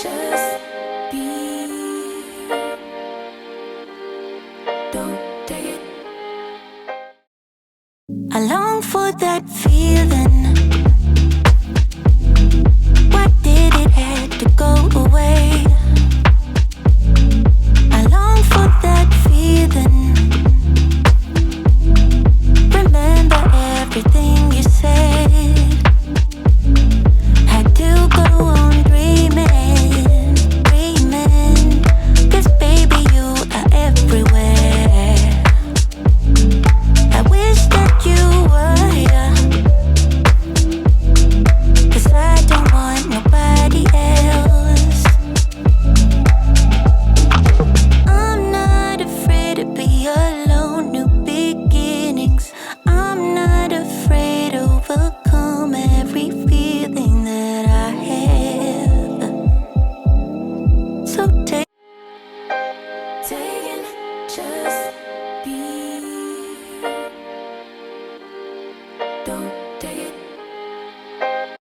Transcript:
just be. Don't take it. I long for that feeling. Why did it have to go away? I long for that feeling. Remember everything you said. Had to go on dreaming, dreaming. 'Cause baby you are everywhere. I wish that you were here. 'Cause I don't want nobody else. I'm not afraid to be alone, new beginnings. I'm not afraid to overcome every feeling that I have. So take it, just be. Don't